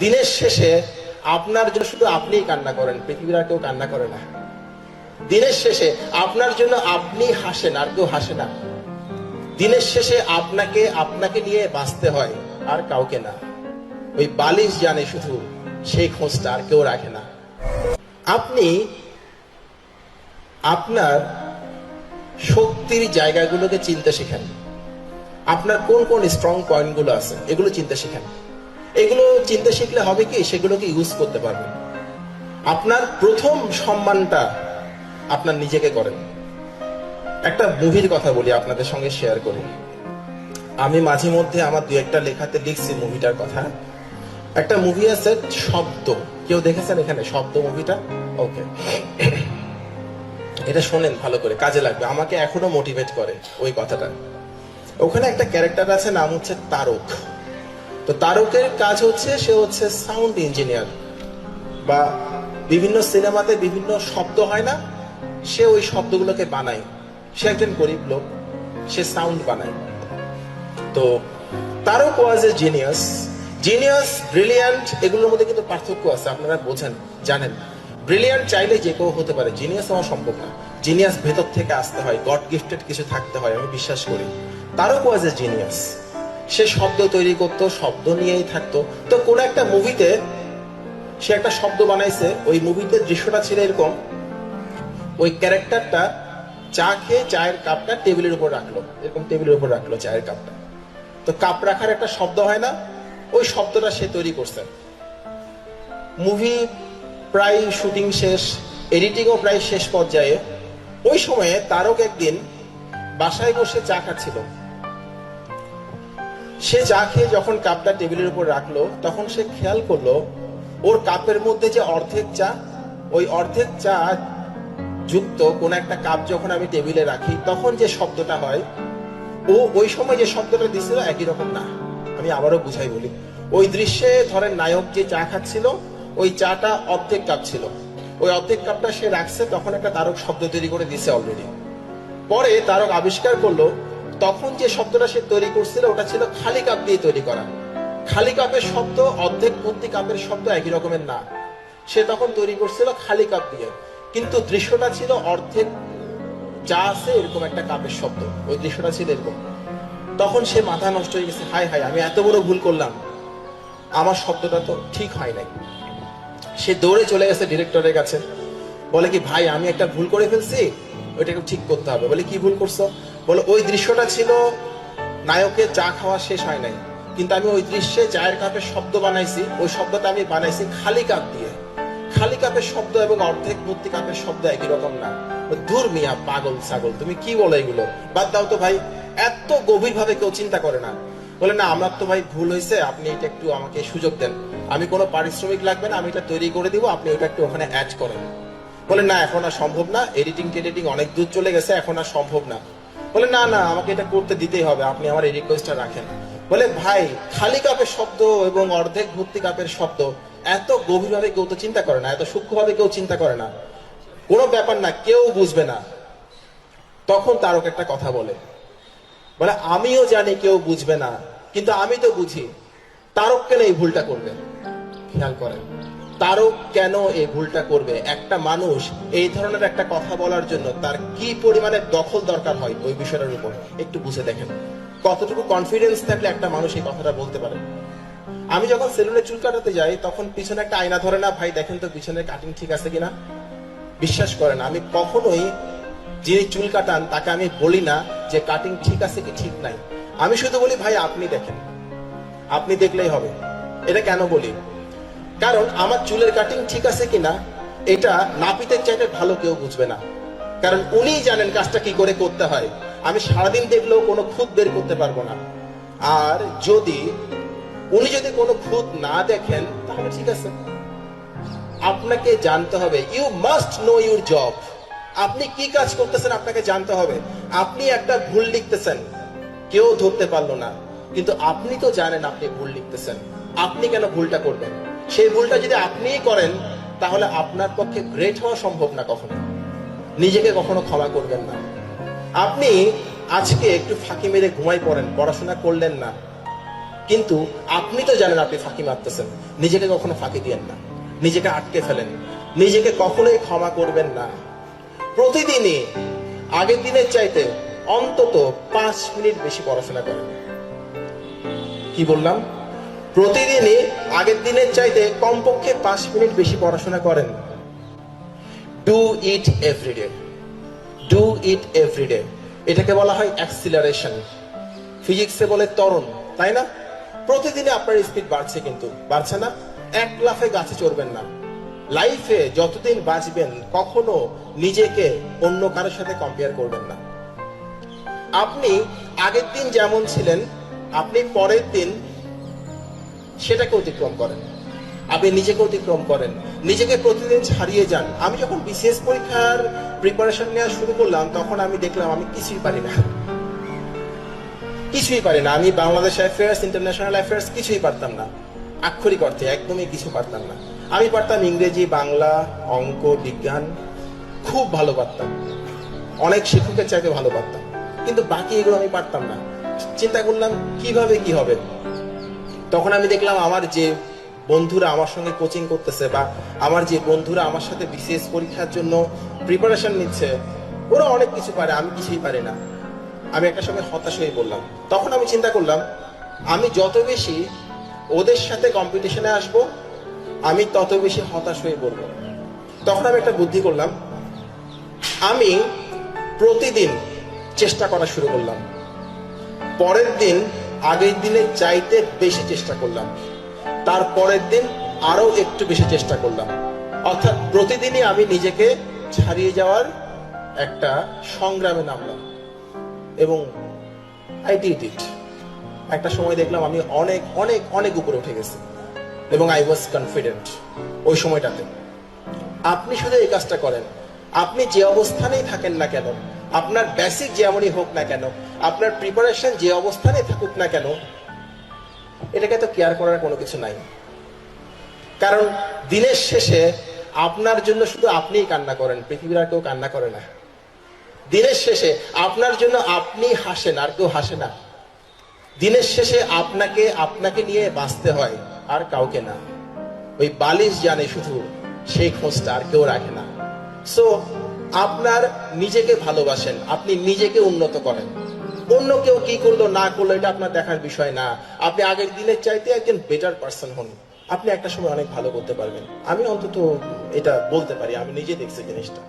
দিনের শেষে আপনার জন্য শুধু আপনিই কান্না করেন, পৃথিবীর আর কেউ কান্না করে না। দিনের শেষে আপনার জন্য আপনি হাসেন, আর কেউ হাসে না। দিনের শেষে আপনাকে নিয়ে বাঁচতে হয়, আর কাউকে না। ওই বালিশ জানে শুধু, সেই খোঁজটা আর কেউ রাখে না। আপনি আপনার শক্তির জায়গাগুলোকে চিনতে শিখেন। আপনার কোন কোন স্ট্রং পয়েন্টগুলো আছে এগুলো চিনতে শিখেন। এগুলো চিনতে শিখলে হবে কি, সেগুলোকে ইউজ করতে পারবেন। আপনার প্রথম সম্মানটা আপনার নিজেকে করেন। একটা মুভির কথা বলি, আপনাদের সঙ্গে শেয়ার করি। আমি মাঝে মধ্যে আমার দু একটা লেখাতে লিখছি মুভিটার কথা। একটা মুভি আছে শব্দ, কেউ দেখেছেন এখানে শব্দ মুভিটা? ওকে, এটা শোনেন ভালো করে, কাজে লাগবে, আমাকে এখনো মোটিভেট করে ওই কথাটা। ওখানে একটা ক্যারেক্টার আছে, নাম হচ্ছে তারক। তো তারকের কাজ হচ্ছে, সে হচ্ছে সাউন্ড ইঞ্জিনিয়ার, বা বিভিন্ন সিনেমাতে বিভিন্ন শব্দ হয় না, সে ওই শব্দগুলোকে বানায়। সে একজন গরিব লোক, সে সাউন্ড বানায়। তো তারক ওয়াজ এ জিনিয়াস। জিনিয়াস, ব্রিলিয়ান্ট, এগুলোর মধ্যে কিন্তু পার্থক্য আছে, আপনারা বোঝেন, জানেন। ব্রিলিয়ান্ট চাইলে যে কেউ হতে পারে, জিনিয়াস হওয়া সম্ভব না। জিনিয়াস ভেতর থেকে আসতে হয়, গড গিফটেড কিছু থাকতে হয়, আমি বিশ্বাস করি। তারক ওয়াজ এ জিনিয়াস। সে শব্দ তৈরি করতো, শব্দ নিয়েই থাকতো। তো কোন একটা মুভিতে সে একটা শব্দ বানাইছে, ওই মুভিতে দৃশ্যটা ছিল এরকম, ওই ক্যারেক্টারটা চা খেয়ে চায়ের কাপটা টেবিলের উপর রাখলো, এরকম টেবিলের উপর রাখলো চায়ের কাপটা। তো কাপ রাখার একটা শব্দ হয় না, ওই শব্দটা সে তৈরি করছে। মুভি প্রায় শুটিং শেষ, এডিটিংও প্রায় শেষ পর্যায়ে। ওই সময়ে তারক একদিন বাসায় বসে চা খাচ্ছিল। সে চা খেয়ে যখন কাপটা টেবিলের উপর রাখলো, তখন সে খেয়াল করলো ওর কাপের মধ্যে যে অর্ধেক চা, ওই অর্ধেক চা যুক্ত কোন একটা কাপ যখন আমি টেবিলে রাখি, তখন যে শব্দটা হয়, ও ওই সময় যে শব্দটা দিছিল একই রকম না। আমি আবারও বুঝাই বলি। ওই দৃশ্যে ধরেন নায়ক যে চা খাচ্ছিল, ওই চাটা অর্ধেক কাপ ছিল, ওই অর্ধেক কাপটা সে রাখছে, তখন একটা তারক শব্দ তৈরি করে দিছে অলরেডি। পরে তারক আবিষ্কার করলো, তখন যে শব্দটা সে তৈরি করছিল ওটা ছিল খালি কাপ দিয়ে তৈরি করা। খালি কাপের শব্দ, অর্ধেক ভর্তি কাপের শব্দ একই রকমের না। সে তখন তৈরি করছিল খালি কাপ দিয়ে, কিন্তু দৃশ্যটা ছিল অর্ধেক চা আছে এরকম একটা কাপের শব্দ, ওই দৃশ্যটা ছিল এরকম। তখন সে মাথা নষ্ট হয়ে গেছে, হায় হায়, আমি এত বড় ভুল করলাম, আমার শব্দটা তো ঠিক হয় নাই। সে দৌড়ে চলে গেছে ডিরেক্টরের কাছে, বলে কি, ভাই আমি একটা ভুল করে ফেলছি, ওইটাকে ঠিক করতে হবে। বলে কি ভুল করছো? বলে ওই দৃশ্যটা ছিল নায়কের চা খাওয়া শেষ হয় নাই, কিন্তু আমি ওই দৃশ্যে চায়ের কাপের শব্দ বানাইছি, ওই শব্দটা আমি বানাইছি খালি কাপ দিয়ে। খালি কাপের শব্দ এবং অর্ধেক ভর্তি কাপের শব্দ একই রকম না। দূর মিয়া, পাগল ছাগল, তুমি কি বলো এগুলো, বাদ দাও তো ভাই, এত গভীর ভাবে কেউ চিন্তা করে না। বলে না, আমার তো ভাই ভুল হয়েছে, আপনি এটা একটু আমাকে সুযোগ দেন, আমি কোনো পারিশ্রমিক লাগবে না, আমি এটা তৈরি করে দিব, আপনি ওটা একটু ওখানে অ্যাড করেন। বলে না, এখন আর সম্ভব না, এডিটিং টেডিটিং অনেক দূর চলে গেছে, এখন আর সম্ভব না। বলে না না, আমাকে এটা করতে দিতেই হবে, আপনি আমার এই রিকোয়েস্টটা রাখেন। বলে ভাই, খালি কাপের শব্দ এবং অর্ধেক ভর্তি কাপের শব্দ এত গভীরভাবে কেউ তো চিন্তা করে না, এত সূক্ষ্মভাবে কেউ চিন্তা করে না, কোনো ব্যাপার না, কেউ বুঝবে না। তখন তারক একটা কথা বলে, বলে আমিও জানি কেউ বুঝবে না, কিন্তু আমি তো বুঝি। তারক কেন এই ভুলটা করবে? খেয়াল করেন, তারক কেন এই ভুলটা করবে? একটা মানুষ এই ধরনের একটা কথা বলার জন্য তার কি পরিমাণে দখল দরকার হয় ওই বিষয়টার উপর, একটু বুঝে দেখেন। কতটুকু কনফিডেন্স থাকলে একটা মানুষ এই কথাটা বলতে পারে। আমি যখন সেলুনে চুল কাটাতে যাই, তখন পিছনে একটা আয়না ধরে না, ভাই দেখেন তো পিছনের কাটিং ঠিক আছে কিনা। বিশ্বাস করেন, আমি কখনোই যিনি চুল কাটান তাকে আমি বলি না যে কাটিং ঠিক আছে কি ঠিক নাই, আমি শুধু বলি ভাই আপনি দেখেন, আপনি দেখলেই হবে। এটা কেন বলি? কারণ আমার চুলের কাটিং ঠিক আছে কিনা এটা নাপিতের চাইতে ভালো কেউ বুঝবে না, কারণ উনি জানেন কাজটা কি করে করতে হয়। আমি সারাদিন দেখলেও কোনো খুঁত বের করতে পারবো না। আর উনি যদি কোনো খুঁত না দেখেন, তাহলে ঠিক আছে। আপনাকে জানতে হবে, you must know your job. আপনি কি কাজ করতেছেন আপনাকে জানতে হবে। আপনি একটা ভুল লিখতেছেন, কেউ ধরতে পারলো না, কিন্তু আপনি তো জানেন আপনি ভুল লিখতেছেন, আপনি কেন ভুলটা করবেন? সেই ভুলটা যদি আপনিই করেন, তাহলে আপনার পক্ষে গ্রেট হওয়া সম্ভব না কখনো। নিজেকে কখনো ক্ষমা করবেন না। আপনি আজকে একটু ফাঁকি মেরে ঘুমাই পড়েন, পড়াশোনা করলেন না, কিন্তু আপনি তো জানেন আপনি ফাঁকি মারতেছেন। নিজেকে কখনো ফাঁকি দিয়েন না, নিজেকে আটকে ফেলেন, নিজেকে কখনোই ক্ষমা করবেন না। প্রতিদিনই আগের দিনের চাইতে অন্তত 5 মিনিট বেশি পড়াশোনা করেন। কি বললাম? প্রতিদিনই আগের দিনের চাইতে কমপক্ষে 5 মিনিট বেশি পড়াশোনা করেন। Do it everyday, do it everyday. এটাকে বলা হয় অ্যাক্সিলারেশন, ফিজিক্সে বলে ত্বরণ, তাই না? প্রতিদিনে আপনার স্পিড বাড়ছে, কিন্তু বাড়ছে না? এক লাফে গাছে চড়বেন না। লাইফে যতদিন বাঁচবেন কখনো নিজেকে অন্য কারোর সাথে কম্পেয়ার করবেন না। আপনি আগের দিন যেমন ছিলেন, আপনি পরের দিন সেটাকে অতিক্রম করেন, আপনি নিজেকে অতিক্রম করেন, নিজেকে প্রতিদিন ছাড়িয়ে যান। আমি যখন বিসিএস পরীক্ষার প্রিপারেশন নেওয়া শুরু করলাম, তখন আমি দেখলাম আমি কিছুই পারি না, কিছুই পারি না। আমি বাংলাদেশ অ্যাফেয়ার্স, ইন্টারন্যাশনাল অ্যাফেয়ার্স কিছুই পারতাম না, আক্ষরিক অর্থে একদমই কিছু পারতাম না। আমি পারতাম ইংরেজি, বাংলা, অঙ্ক, বিজ্ঞান খুব ভালো পারতাম, অনেক শিক্ষকের চাইতে ভালো পারতাম, কিন্তু বাকি এগুলো আমি পারতাম না। চিন্তা করলাম কিভাবে কি হবে। তখন আমি দেখলাম আমার যে বন্ধুরা আমার সঙ্গে কোচিং করতেছে, বা আমার যে বন্ধুরা আমার সাথে বিসিএস পরীক্ষার জন্য প্রিপারেশন নিচ্ছে, ওরা অনেক কিছু পারে, আমি কিছুই পারি না। আমি একটা সময় হতাশ হয়ে বললাম। তখন আমি চিন্তা করলাম আমি যত বেশি ওদের সাথে কম্পিটিশনে আসব, আমি তত বেশি হতাশ হয়ে পড়বো। তখন আমি একটা বুদ্ধি করলাম, আমি প্রতিদিন চেষ্টা করা শুরু করলাম। পরের দিন আগের দিনের চাইতে বেশি চেষ্টা করলাম, তারপরের দিন আরো একটু বেশি চেষ্টা করলাম। অর্থাৎ প্রতিদিনই আমি নিজেকে ছাড়িয়ে যাওয়ার একটা সংগ্রামে নামলাম, এবং আই ডিড ইট। একটা সময় দেখলাম আমি অনেক অনেক অনেক উপরে উঠে গেছি, এবং আই ওয়াজ কনফিডেন্ট ওই সময়টাতে। আপনি শুধু এই কাজটা করেন, আপনি যে অবস্থানেই থাকেন না কেন, আপনার বেসিক যেমনই হোক না কেন, আপনার প্রিপারেশন যে অবস্থানে থাকুক না কেন, এটাকে তো কেয়ার করার কোনো কিছু নাই। কারণ দিনের শেষে আপনার জন্য শুধু আপনিই কান্না করেন, পৃথিবীর আর কেউ কান্না করে না। দিনের শেষে আপনার জন্য আপনি হাসেন, আর কেউ হাসে না। দিনের শেষে আপনাকে আপনাকে নিয়ে বাঁচতে হয়, আর কাউকে না। ওই বালিশ জানে শুধু, সেই খোঁজটা আর কেউ রাখে না। সো আপনার নিজেকে ভালোবাসেন, আপনি নিজেকে উন্নত করেন। অন্য কেউ কি করলো না করলো এটা আপনার দেখার বিষয় না। আপনি আগের দিনের চাইতে একজন বেটার পার্সন হন, আপনি একটা সময় অনেক ভালো করতে পারবেন। আমি অন্তত এটা বলতে পারি, আমি নিজে দেখছি জিনিসটা।